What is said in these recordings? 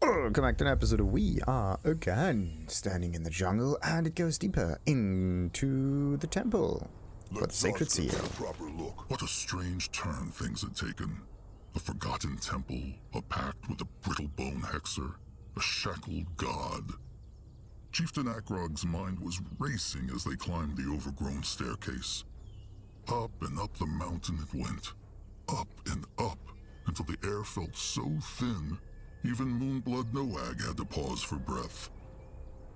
Welcome back to an episode of We Are Again, standing in the jungle, and it goes deeper into the temple for the sacred seal. Proper look. What a strange turn things had taken. A forgotten temple, a pact with a Brittlebone hexer, a shackled god. Chieftain Akrog's mind was racing as they climbed the overgrown staircase. Up and up the mountain it went. Up and up, until the air felt so thin, even Moonblood Noag had to pause for breath.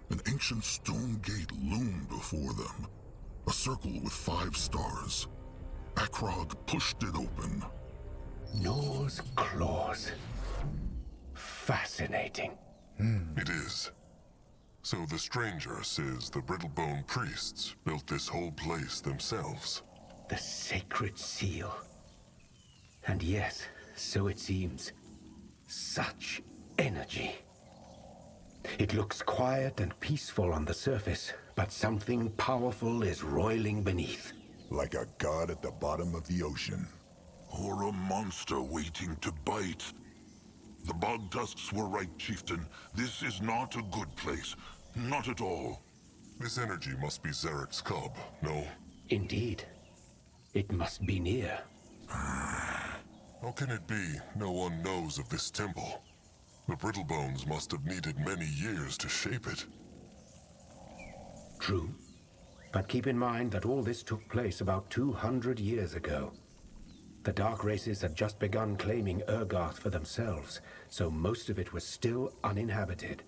An ancient stone gate loomed before them, a circle with 5 stars. Akrog pushed it open. Gnor's claws. Fascinating. It is. So the stranger says the Brittlebone priests built this whole place themselves. The sacred seal. And yes, so it seems. Such energy. It looks quiet and peaceful on the surface, but something powerful is roiling beneath. Like a god at the bottom of the ocean. Or a monster waiting to bite. The bog tusks were right, Chieftain. This is not a good place. Not at all. This energy must be Zarek's cub, no? Indeed. It must be near. How can it be no one knows of this temple? The Brittlebones must have needed many years to shape it. True. But keep in mind that all this took place about 200 years ago. The Dark Races had just begun claiming Urgarth for themselves, so most of it was still uninhabited.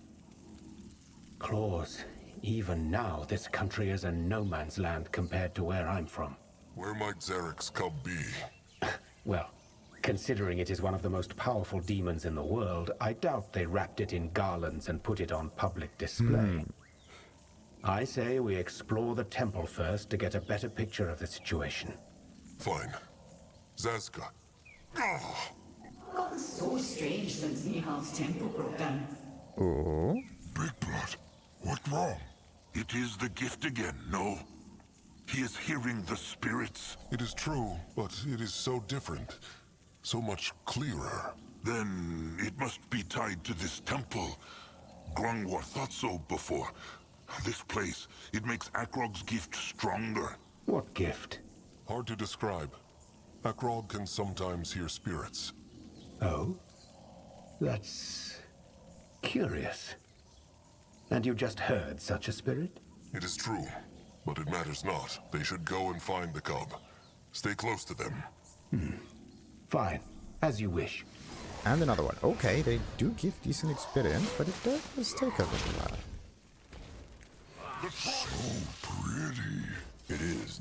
Claws, even now this country is a no-man's land compared to where I'm from. Where might Zarek's cub be? Well, considering it is one of the most powerful demons in the world, I doubt they wrapped it in garlands and put it on public display. I say we explore the temple first to get a better picture of the situation. Fine. Zazka. Gotten so strange since Nihal's temple broke down. Oh, Big Blood, what's wrong? It is the gift again, no? He is hearing the spirits. It is true, but it is so different. So much clearer. Then it must be tied to this temple. Grungwar thought so before. This place, it makes Akrog's gift stronger. What gift? Hard to describe. Akrog can sometimes hear spirits. Oh? That's curious. And you just heard such a spirit? It is true, but it matters not. They should go and find the cub. Stay close to them. Fine, as you wish. and another one. Okay, they do give decent experience, but it does take a little while. So pretty. It is.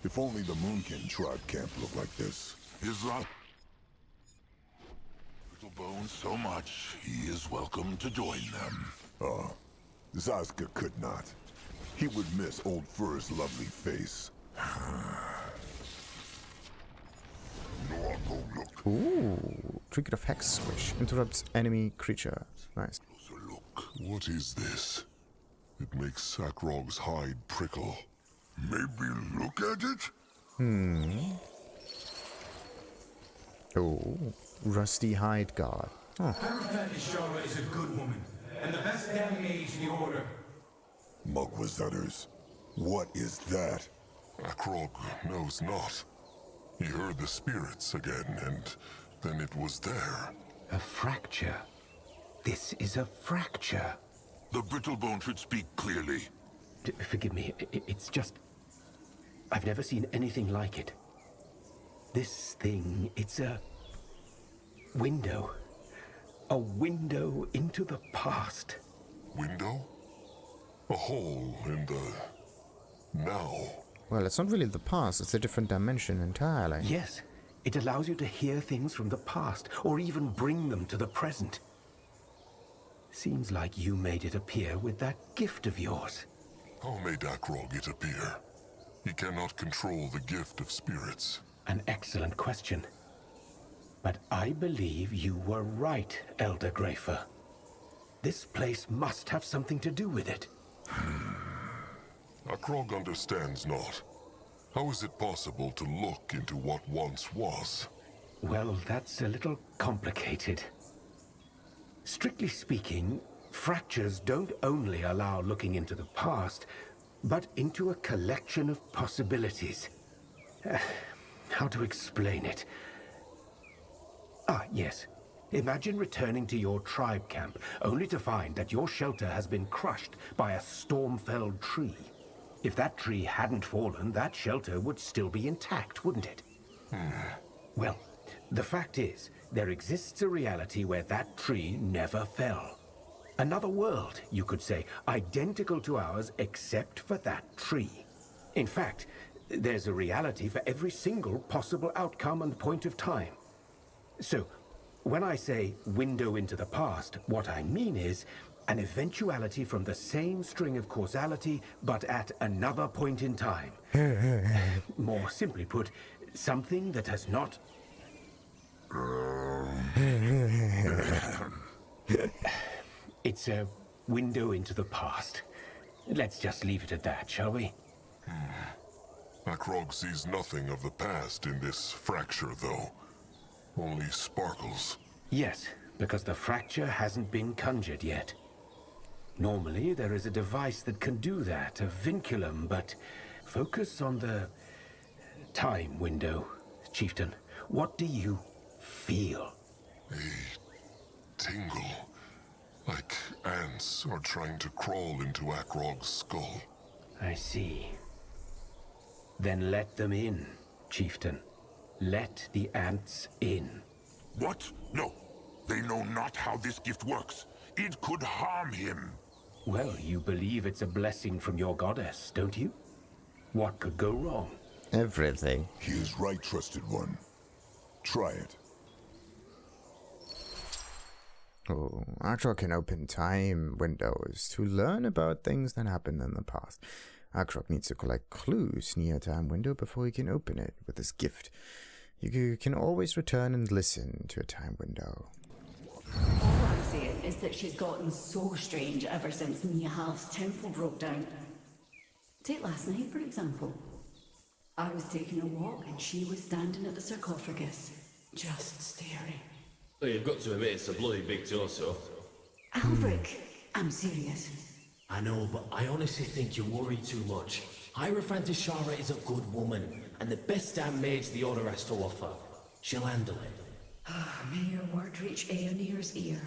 If only the Moonkin tribe camp looked like this. Is that Brittlebone so much, he is welcome to join them. Zazka could not. He would miss Old Fur's lovely face. No, I'll go look. Ooh, Trinket of Hex Squish. Interrupts enemy creature. Nice. Closer look. What is this? It makes Sakrog's hide prickle. Maybe look at it? Oh, Rusty Hide Guard. Huh. Our friend Ishara is a good woman, and the best damn mage in the order. Mugwazutters. What is that? Akrog knows not. He heard the spirits again, and then it was there. A fracture. This is a fracture. The Brittlebone should speak clearly. Forgive me, it's just... I've never seen anything like it. This thing, it's a... window. A window into the past. Window? A hole in the... now. Well, it's not really the past, it's a different dimension entirely. Yes, it allows you to hear things from the past, or even bring them to the present. Seems like you made it appear with that gift of yours. How made Akrog it appear? He cannot control the gift of spirits. An excellent question. But I believe you were right, Elder Grafer. This place must have something to do with it. Akrog understands not. How is it possible to look into what once was? Well, that's a little complicated. Strictly speaking, fractures don't only allow looking into the past, but into a collection of possibilities. How to explain it? Ah, yes. Imagine returning to your tribe camp, only to find that your shelter has been crushed by a storm-felled tree. If that tree hadn't fallen, that shelter would still be intact, wouldn't it? Well, the fact is, there exists a reality where that tree never fell. Another world, you could say, identical to ours except for that tree. In fact, there's a reality for every single possible outcome and point of time. So, when I say window into the past, what I mean is an eventuality from the same string of causality, but at another point in time. More simply put, something that has not... It's a window into the past. Let's just leave it at that, shall we? Akrog sees nothing of the past in this fracture, though. Only sparkles. Yes, because the fracture hasn't been conjured yet. Normally, there is a device that can do that, a vinculum, but focus on the time window, Chieftain. What do you feel? A tingle. Like ants are trying to crawl into Akrog's skull. I see. Then let them in, Chieftain. Let the ants in. What? No. They know not how this gift works. It could harm him. Well, you believe it's a blessing from your goddess, don't you? What could go wrong? Everything. He is right, trusted one. Try it. Oh, Akrog can open time windows to learn about things that happened in the past. Akrog needs to collect clues near a time window before he can open it with his gift. You can always return and listen to a time window. All I'm saying is that she's gotten so strange ever since Nihal's temple broke down. Take last night, for example. I was taking a walk and she was standing at the sarcophagus, just staring. Well, you've got to admit it's a bloody big torso. Albric, I'm serious. I know, but I honestly think you worry too much. Hierophant Ishara is a good woman, and the best damn mage the Order has to offer. She'll handle it. May your word reach Aeonir's ear.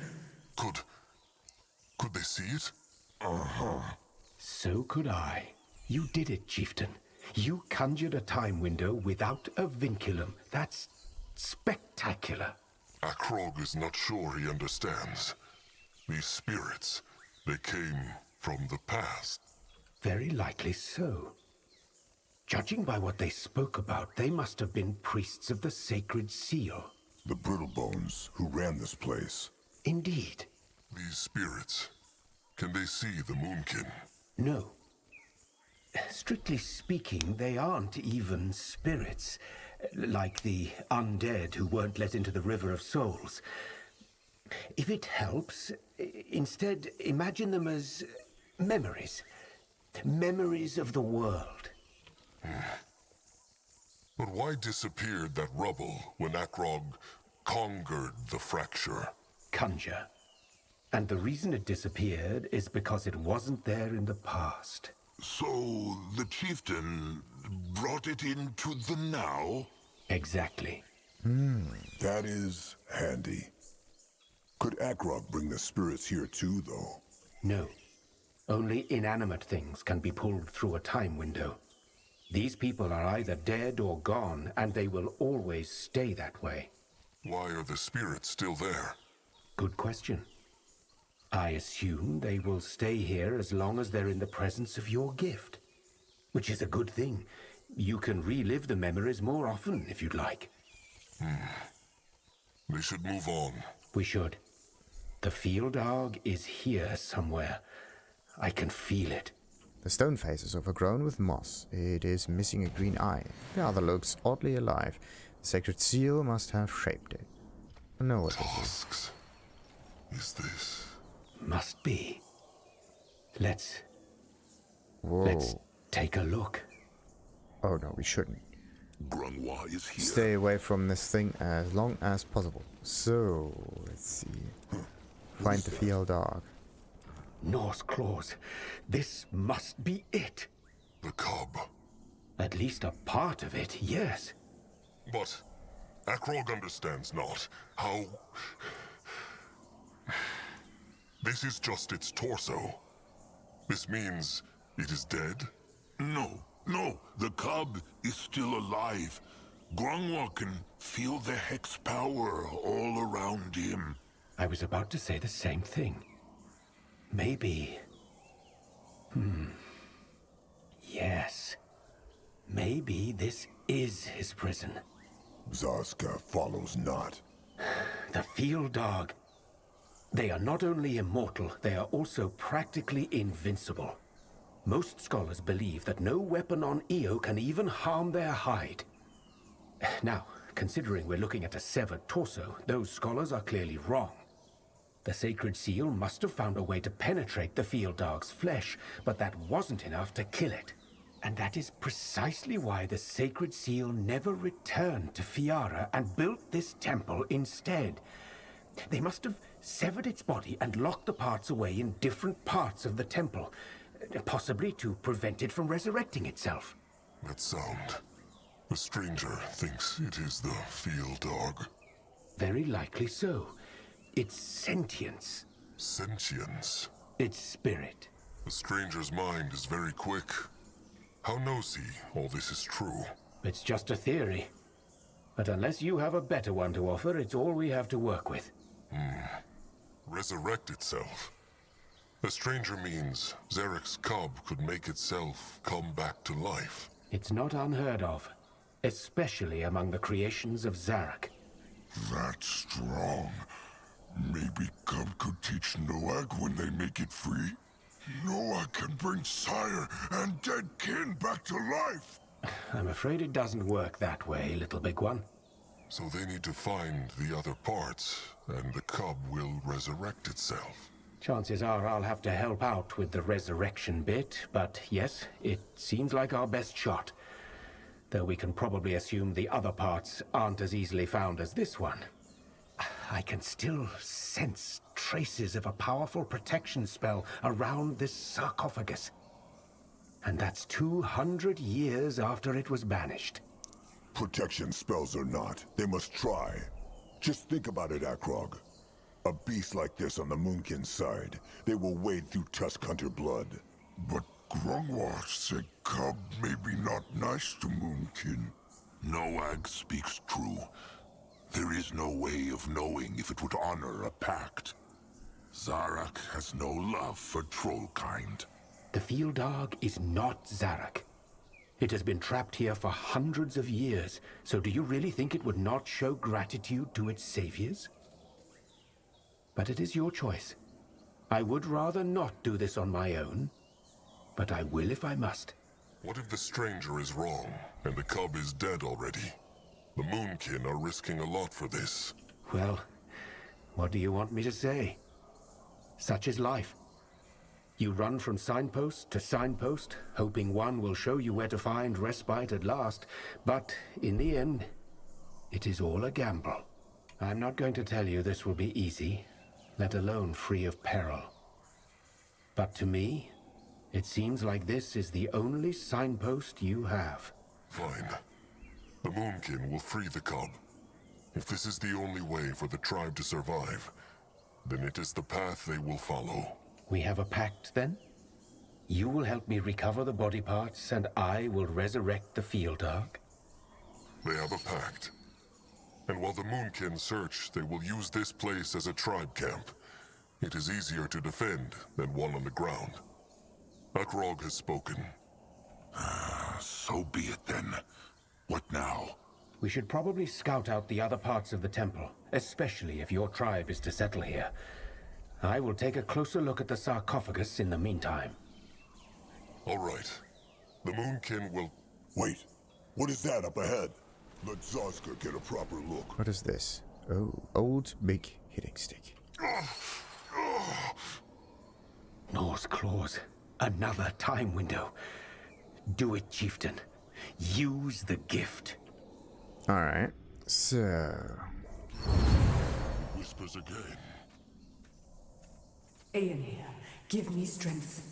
Could they see it? So could I. You did it, Chieftain. You conjured a time window without a vinculum. That's spectacular. Akrog is not sure he understands. These spirits, they came from the past. Very likely so. Judging by what they spoke about, they must have been priests of the sacred seal. The Brittlebones who ran this place. Indeed. These spirits, can they see the Moonkin? No. Strictly speaking, they aren't even spirits, like the undead who weren't let into the River of Souls. If it helps, instead imagine them as memories. Memories of the world. But why disappeared that rubble when Akrog conquered the fracture? Conjure. And the reason it disappeared is because it wasn't there in the past. So the chieftain brought it into the now? Exactly. That is handy. Could Akrog bring the spirits here too, though? No. Only inanimate things can be pulled through a time window. These people are either dead or gone, and they will always stay that way. Why are the spirits still there? Good question. I assume they will stay here as long as they're in the presence of your gift. Which is a good thing. You can relive the memories more often, if you'd like. They should move on. We should. The Fial Darg is here somewhere. I can feel it. The stone face is overgrown with moss. It is missing a green eye. The other looks oddly alive. The sacred seal must have shaped it. I know what this is. Tusks. Is this? Must be. Let's Whoa. take a look. Oh no, we shouldn't. Grungwa is here. Stay away from this thing as long as possible. So, let's see. Find the Fial Darg. Norse claws. This must be it. The cub. At least a part of it, yes. But Akrog understands not how... This is just its torso. This means it is dead? No, the cub is still alive. Grimlore can feel the hex power all around him. I was about to say the same thing. Maybe... Yes. Maybe this is his prison. Zarska follows not. The Fial Darg. They are not only immortal, they are also practically invincible. Most scholars believe that no weapon on Io can even harm their hide. Now, considering we're looking at a severed torso, those scholars are clearly wrong. The Sacred Seal must have found a way to penetrate the Fial Darg's flesh, but that wasn't enough to kill it. And that is precisely why the Sacred Seal never returned to Fiara and built this temple instead. They must have severed its body and locked the parts away in different parts of the temple, possibly to prevent it from resurrecting itself. That sound. The stranger thinks it is the Fial Darg. Very likely so. Its sentience. Sentience. Its spirit. The stranger's mind is very quick. How knows he all this is true? It's just a theory. But unless you have a better one to offer, it's all we have to work with. Resurrect itself. The stranger means Zarek's cub could make itself come back to life. It's not unheard of, especially among the creations of Zarek. That's strong. Maybe cub could teach Noag when they make it free. Noag can bring sire and dead kin back to life. I'm afraid it doesn't work that way, little big one. So they need to find the other parts, and the cub will resurrect itself. Chances are I'll have to help out with the resurrection bit, but yes, it seems like our best shot. Though we can probably assume the other parts aren't as easily found as this one. I can still sense traces of a powerful protection spell around this sarcophagus. And that's 200 years after it was banished. Protection spells or not, they must try. Just think about it, Akrog. A beast like this on the Moonkin side, they will wade through Tusk Hunter blood. But Grimlore said cub may be not nice to Moonkin. Noag speaks true. There is no way of knowing if it would honor a pact. Zarek has no love for trollkind. The Fial Darg is not Zarek. It has been trapped here for hundreds of years, so do you really think it would not show gratitude to its saviors? But it is your choice. I would rather not do this on my own, but I will if I must. What if the stranger is wrong, and the cub is dead already? The Moonkin are risking a lot for this. Well, what do you want me to say? Such is life. You run from signpost to signpost, hoping one will show you where to find respite at last, but in the end, it is all a gamble. I'm not going to tell you this will be easy, let alone free of peril. But to me, it seems like this is the only signpost you have. Fine. The Moonkin will free the cub. If this is the only way for the tribe to survive, then it is the path they will follow. We have a pact, then? You will help me recover the body parts, and I will resurrect the Fial Darg? They have a pact. And while the Moonkin search, they will use this place as a tribe camp. It is easier to defend than one on the ground. Akrog has spoken. So be it then. What now? We should probably scout out the other parts of the temple, especially if your tribe is to settle here. I will take a closer look at the sarcophagus in the meantime. All right. The Moonkin will... Wait, what is that up ahead? Let Zazka get a proper look. What is this? Oh, old big hitting stick. Norse claws. Another time window. Do it, chieftain. Use the gift. Alright, so... Whispers again. Aeonir, give me strength.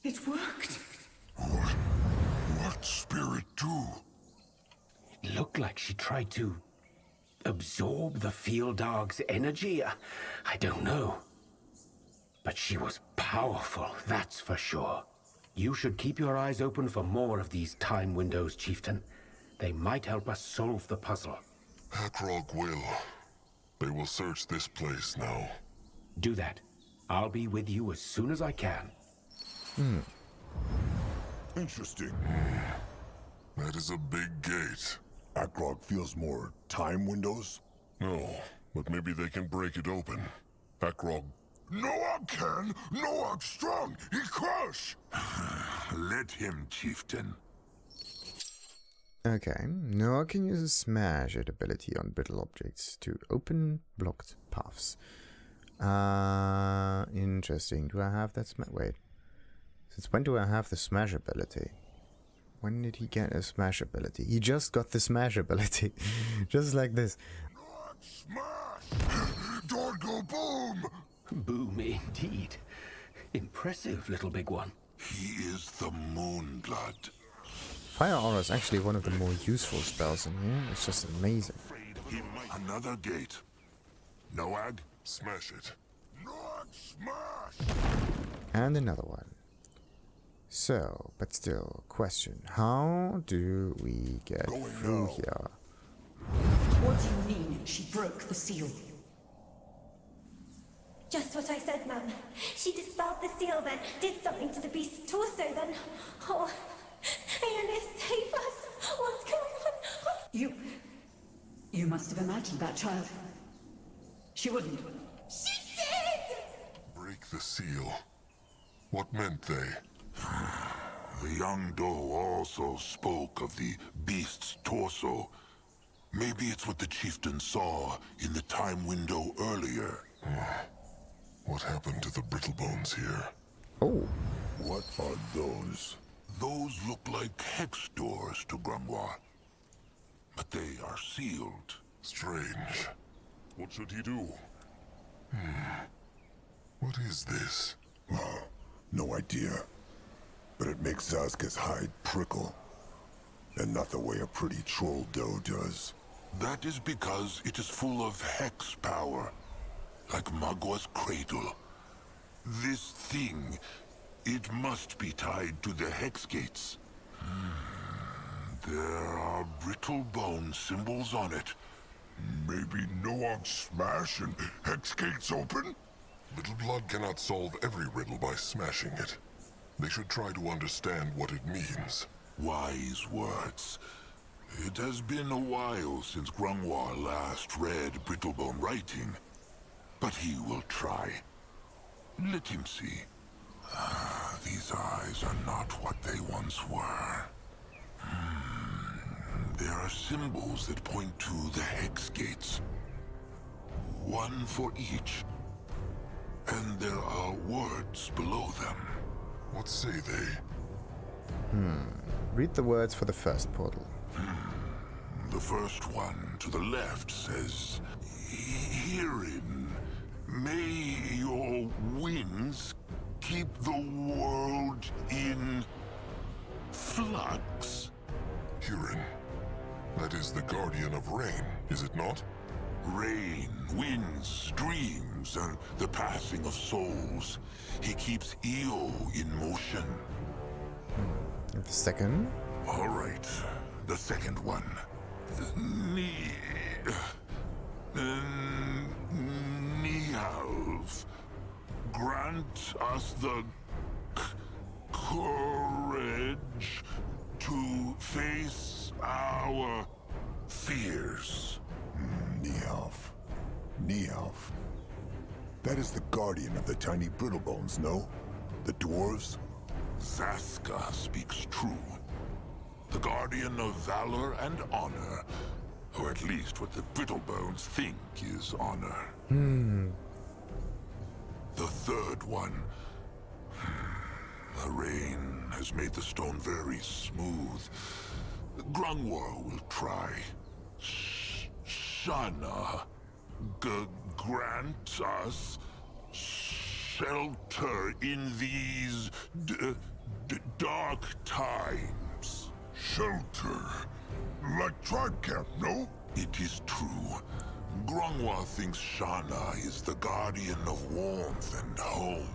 It worked. What spirit do? It looked like she tried to absorb the Fial Darg's energy. I don't know. But she was powerful, that's for sure. You should keep your eyes open for more of these time windows, Chieftain. They might help us solve the puzzle. Akrog will. They will search this place now. Do that. I'll be with you as soon as I can. Interesting. That is a big gate. Akrog feels more time windows? No, but maybe they can break it open. Akrog. Noag can! Noag strong! He crush! Let him, Chieftain. Okay, Noah can use a smash it ability on brittle objects to open blocked paths. Interesting. Do I have that wait. Since when do I have the smash ability? When did he get a smash ability? He just got the smash ability. Just like this. Noag Smash! Don't go boom! Boom indeed. Impressive, little big one. He is the Moonblood. Fire Aura is actually one of the more useful spells in here. It's just amazing. Another gate. Noag? Smash it. Noag Smash! And another one. So, but still, question. How do we get through here? What do you mean she broke the seal? Just what I said, Mum. She dispelled the seal, then did something to the beast's torso, then... Oh, Aeonir, save us! What's going on? You must have imagined that child. She wouldn't. She did! Break the seal. What meant they? The young doe also spoke of the beast's torso. Maybe it's what the chieftain saw in the time window earlier. What happened to the Brittlebones here? Oh. What are those? Those look like hex doors to Grimlore. But they are sealed. Strange. What should he do? What is this? No idea. But it makes Zazka's hide prickle. And not the way a pretty troll doe does. That is because it is full of hex power. Like Magwa's cradle. This thing, it must be tied to the hex gates. There are Brittlebone symbols on it. Maybe Noag Smash and hex gates open? Little Blood cannot solve every riddle by smashing it. They should try to understand what it means. Wise words. It has been a while since Grimlore last read Brittlebone writing. But he will try. Let him see. These eyes are not what they once were. There are symbols that point to the hex gates. One for each. And there are words below them. What say they? Read the words for the first portal. The first one to the left says, "Herein may your winds keep the world in flux." Hurin. That is the Guardian of Rain, is it not? Rain, winds, dreams, and the passing of souls. He keeps Io in motion. And the second? All right, the second one. Nihalv, grant us the courage to face our fears. Nihalv. Nihalv. That is the guardian of the tiny Brittlebones, no? The dwarves? Zazka speaks true. The guardian of valor and honor. Or at least what the Brittlebones think is honor. The third one. The rain has made the stone very smooth. Grimlore will try. Shh, shh. Shana grant us shelter in these dark times. Shelter? Like tribe camp, no? It is true. Grungwa thinks Shana is the guardian of warmth and home.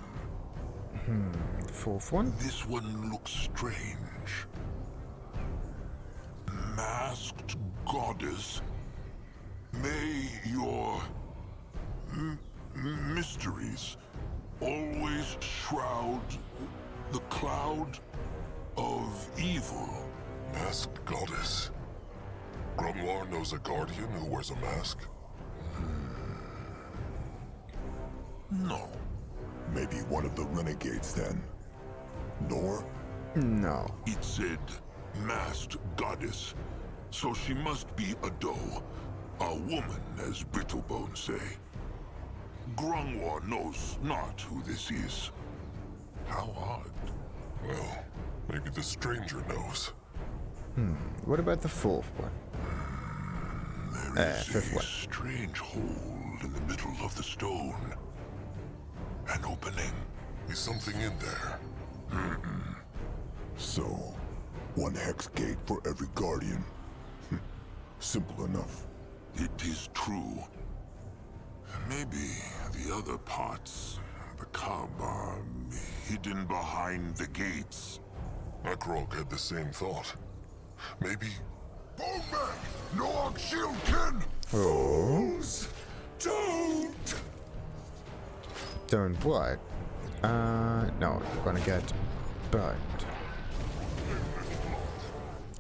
Fourth one? This one looks strange. Masked goddess, may your mysteries always shroud the cloud of evil. Masked goddess. Grumlar knows a guardian who wears a mask? No. Maybe one of the renegades then. Nor? No. It said masked goddess, so she must be a doe. A woman, as Brittlebone say. Grungwa knows not who this is. How odd. Well, maybe the stranger knows. What about the fourth one? There is fifth a one. strange hole in the middle of the stone. An opening. Is something in there? So, one hex gate for every guardian. Simple enough. It is true. Maybe the other parts, the cub, are hidden behind the gates. Akrog had the same thought. Maybe... Bowman! Noag Shieldkin! Fools! Don't! Don't what? No, you're gonna get burned.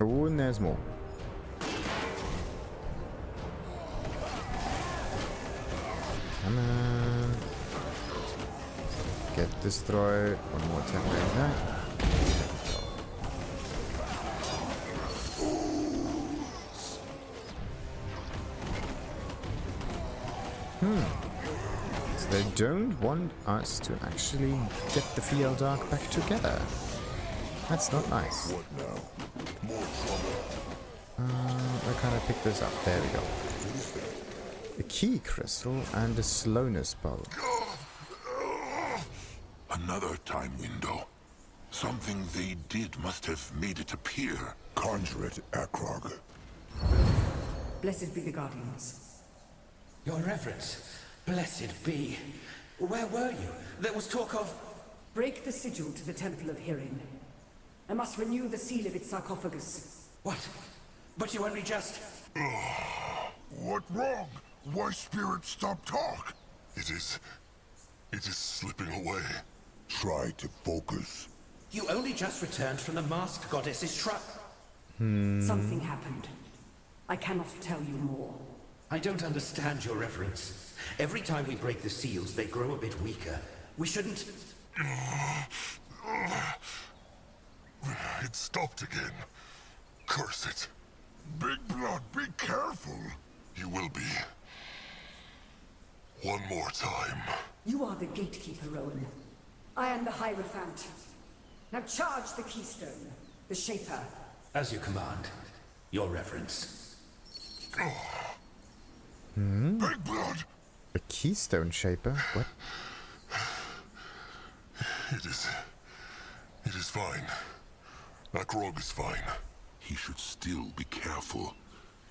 Oh, and there's more. Come on. Get destroyed. One more time like that. So they don't want us to actually get the Fial Darg back together. That's not nice. What now? More trouble. Where can I pick this up? There we go. A key crystal and a slowness bow. Another time window. Something they did must have made it appear. Conjure it, Akrog. Blessed be the guardians. Your Reverence, blessed be. Where were you? There was talk of... Break the sigil to the Temple of Hirin. I must renew the seal of its sarcophagus. What? But you only just... What wrong? Why spirits stop talk? It is slipping away. Try to focus. You only just returned from the masked goddess's shrine. Something happened. I cannot tell you more. I don't understand, Your Reverence. Every time we break the seals, they grow a bit weaker. We shouldn't... It stopped again. Curse it. Big Blood, be careful. You will be. One more time. You are the gatekeeper, Rowan. I am the Hierophant. Now charge the keystone, the Shaper. As you command, Your Reverence. Big Blood! A keystone shaper? What? It is fine. Akrog is fine. He should still be careful.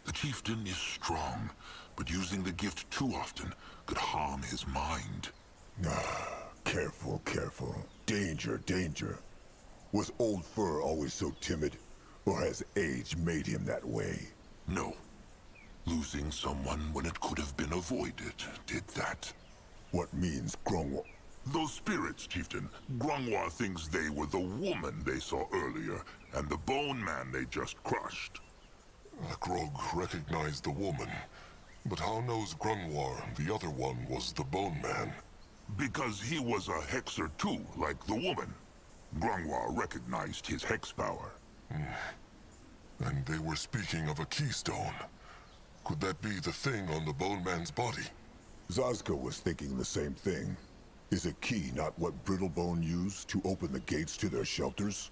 The chieftain is strong, but using the gift too often could harm his mind. Careful, careful. Danger, danger. Was Old Fur always so timid? Or has age made him that way? No. Losing someone when it could have been avoided did that. What means Grungwa? Those spirits, Chieftain. Grungwa thinks they were the woman they saw earlier, and the bone man they just crushed. Akrog recognized the woman. But how knows Grunwar the other one was the bone man? Because he was a hexer too, like the woman. Grungwa recognized his hex power. And they were speaking of a keystone. Could that be the thing on the bone man's body? Zazka was thinking the same thing. Is a key not what Brittlebone used to open the gates to their shelters?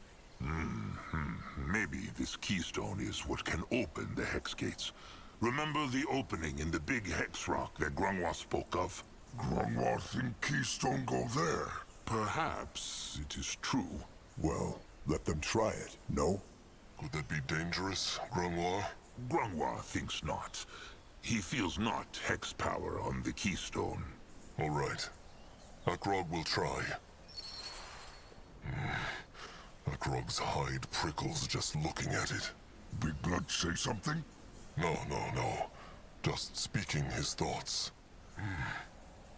Maybe this keystone is what can open the hex gates. Remember the opening in the big hex rock that Grimlore spoke of? Grimlore think Keystone go there. Perhaps it is true. Well, let them try it, no? Could that be dangerous, Grimlore? Grimlore thinks not. He feels not hex power on the Keystone. All right. Akrog will try. Akrog's hide prickles just looking at it. Big Blood say something? No. Just speaking his thoughts.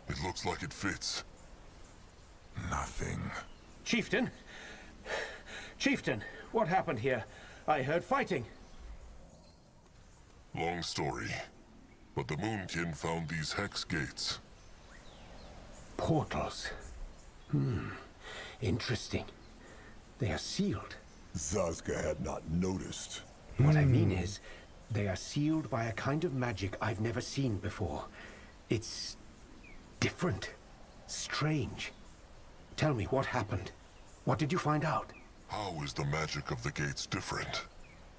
It looks like it fits. Nothing. Chieftain? Chieftain, what happened here? I heard fighting. Long story. But the Moonkin found these hex gates. Portals. Interesting. They are sealed. Zazka had not noticed. What I mean is, they are sealed by a kind of magic I've never seen before. It's different. Strange. Tell me, what happened? What did you find out? How is the magic of the gates different?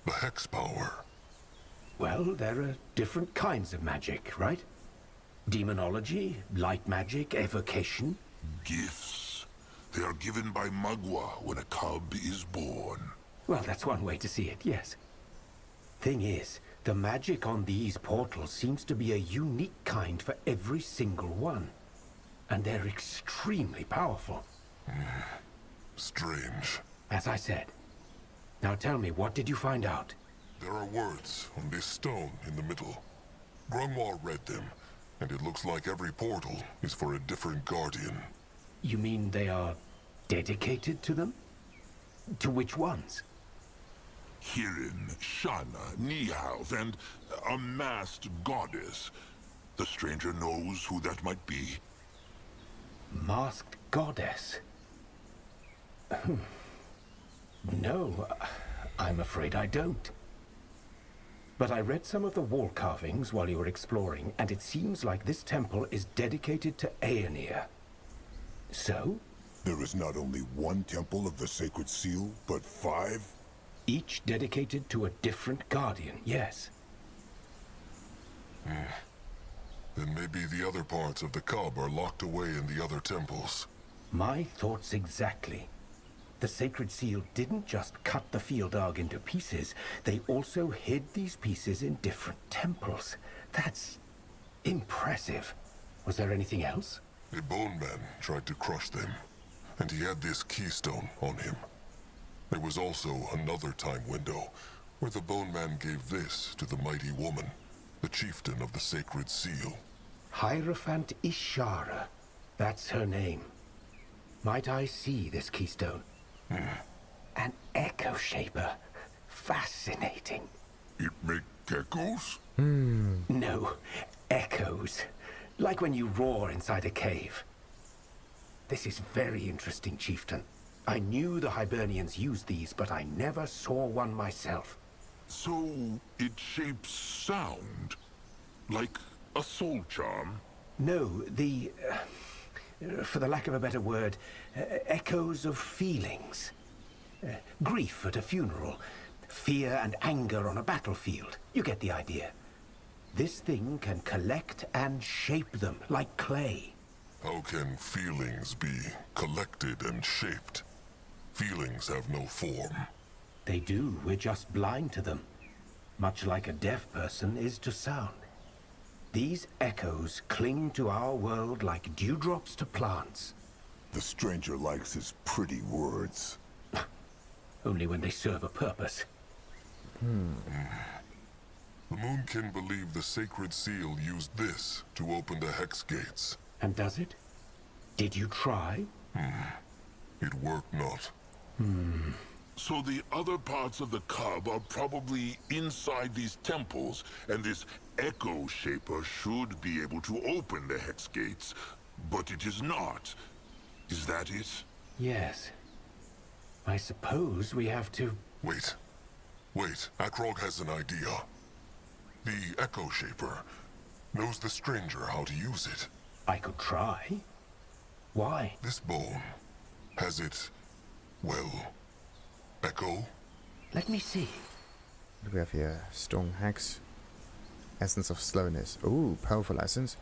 The hex power. Well, there are different kinds of magic, right? Demonology, light magic, evocation. Gifts. They are given by Magua when a cub is born. Well, that's one way to see it, yes. Thing is, the magic on these portals seems to be a unique kind for every single one. And they're extremely powerful. Strange. As I said. Now tell me, what did you find out? There are words on this stone in the middle. Grimlore read them, and it looks like every portal is for a different guardian. You mean they are dedicated to them? To which ones? Kirin, Shana, Nihalv, and a masked goddess. The stranger knows who that might be. Masked goddess? No, I'm afraid I don't. But I read some of the wall carvings while you were exploring, and it seems like this temple is dedicated to Aeonir. So? There is not only one temple of the Sacred Seal, but 5? Each dedicated to a different guardian, yes. Then maybe the other parts of the cub are locked away in the other temples. My thoughts exactly. The Sacred Seal didn't just cut the Fial Darg into pieces, they also hid these pieces in different temples. That's impressive. Was there anything else? A bone man tried to crush them, and he had this keystone on him. There was also another time window, where the bone man gave this to the mighty woman, the chieftain of the Sacred Seal. Hierophant Ishara. That's her name. Might I see this keystone? An echo shaper. Fascinating. It make echoes? No, echoes. Like when you roar inside a cave. This is very interesting, Chieftain. I knew the Hibernians used these, but I never saw one myself. So it shapes sound? Like a soul charm? No, for the lack of a better word, echoes of feelings. Grief at a funeral, fear and anger on a battlefield. You get the idea. This thing can collect and shape them like clay. How can feelings be collected and shaped? Feelings have no form. They do, we're just blind to them. Much like a deaf person is to sound. These echoes cling to our world like dewdrops to plants. The stranger likes his pretty words. Only when they serve a purpose. The Moonkin believe the Sacred Seal used this to open the Hex Gates. And does it? Did you try? It worked not. So the other parts of the cub are probably inside these temples, and this echo shaper should be able to open the hex gates, but it is not. Is that it? Yes. I suppose we have to... Wait. Akrog has an idea. The Echo Shaper knows the stranger how to use it. I could try. Why? This bone, has it, well, echo? Let me see. We have here stone hex. Essence of Slowness. Ooh, powerful essence.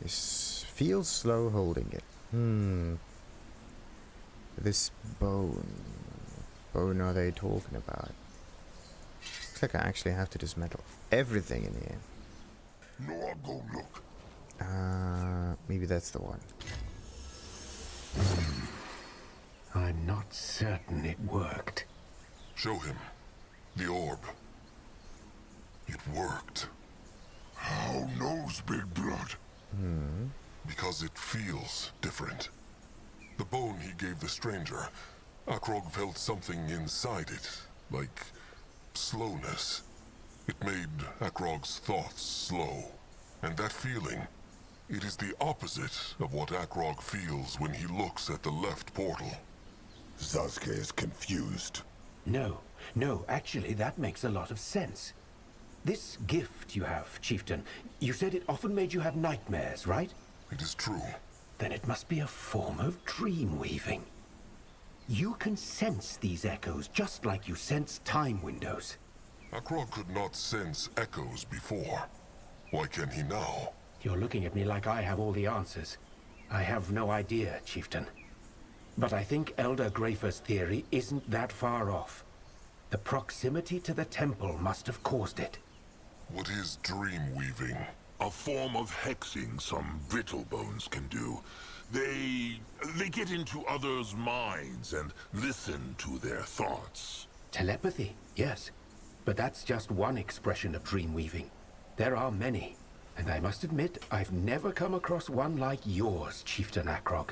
This feels slow holding it. This bone. What bone are they talking about? Looks like I actually have to dismantle everything in here. No, I'll go look. Maybe that's the one. I'm not certain it worked. Show him. The orb. It worked. How knows, Big Blood? Because it feels different. The bone he gave the stranger, Akrog felt something inside it, like slowness. It made Akrog's thoughts slow. And that feeling, it is the opposite of what Akrog feels when he looks at the left portal. Sasuke is confused. No, actually that makes a lot of sense. This gift you have, Chieftain, you said it often made you have nightmares, right? It is true. Then it must be a form of dream weaving. You can sense these echoes just like you sense time windows. Akrog could not sense echoes before. Why can he now? You're looking at me like I have all the answers. I have no idea, Chieftain. But I think Elder Grafer's theory isn't that far off. The proximity to the temple must have caused it. What is dream weaving? A form of hexing some Brittlebones can do. They get into others' minds and listen to their thoughts. Telepathy, yes. But that's just one expression of dream weaving. There are many. And I must admit, I've never come across one like yours, Chieftain Akrog.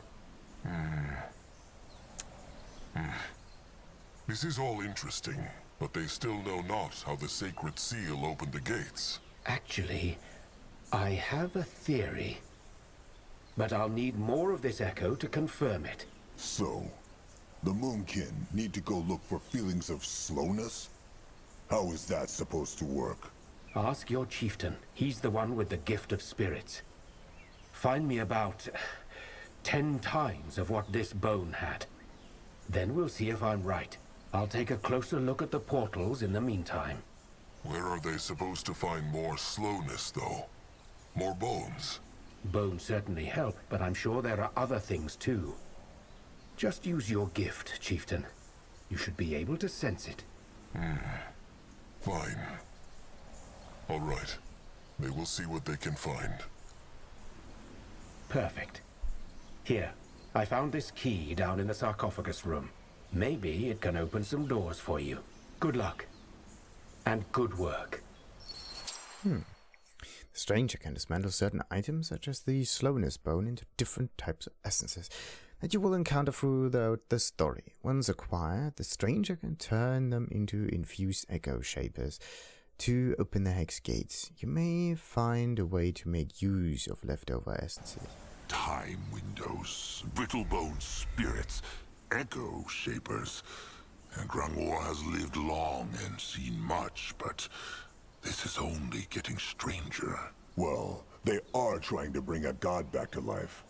This is all interesting, but they still know not how the sacred seal opened the gates. Actually, I have a theory. But I'll need more of this echo to confirm it. So, the Moonkin need to go look for feelings of slowness? How is that supposed to work? Ask your chieftain. He's the one with the gift of spirits. Find me about 10 times of what this bone had. Then we'll see if I'm right. I'll take a closer look at the portals in the meantime. Where are they supposed to find more slowness, though? More bones? Bones certainly help, but I'm sure there are other things too. Just use your gift, Chieftain. You should be able to sense it. Fine. All right. They will see what they can find. Perfect. Here, I found this key down in the sarcophagus room. Maybe it can open some doors for you. Good luck. And good work. The stranger can dismantle certain items, such as the slowness bone, into different types of essences that you will encounter throughout the story. Once acquired, the stranger can turn them into infused echo shapers to open the hex gates. You may find a way to make use of leftover essences. Time windows, Brittlebone spirits, echo shapers. And Grimlore has lived long and seen much, but this is only getting stranger. Well, they are trying to bring a god back to life.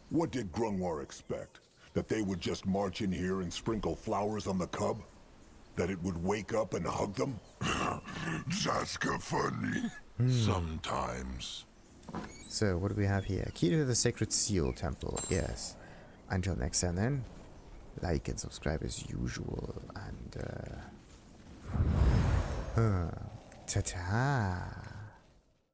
What did Grimlore expect? That they would just march in here and sprinkle flowers on the cub? That it would wake up and hug them? That's funny. Sometimes. So, what do we have here? Key to the Sacred Seal Temple. Yes. Until next time then, like and subscribe as usual. And, ta-ta.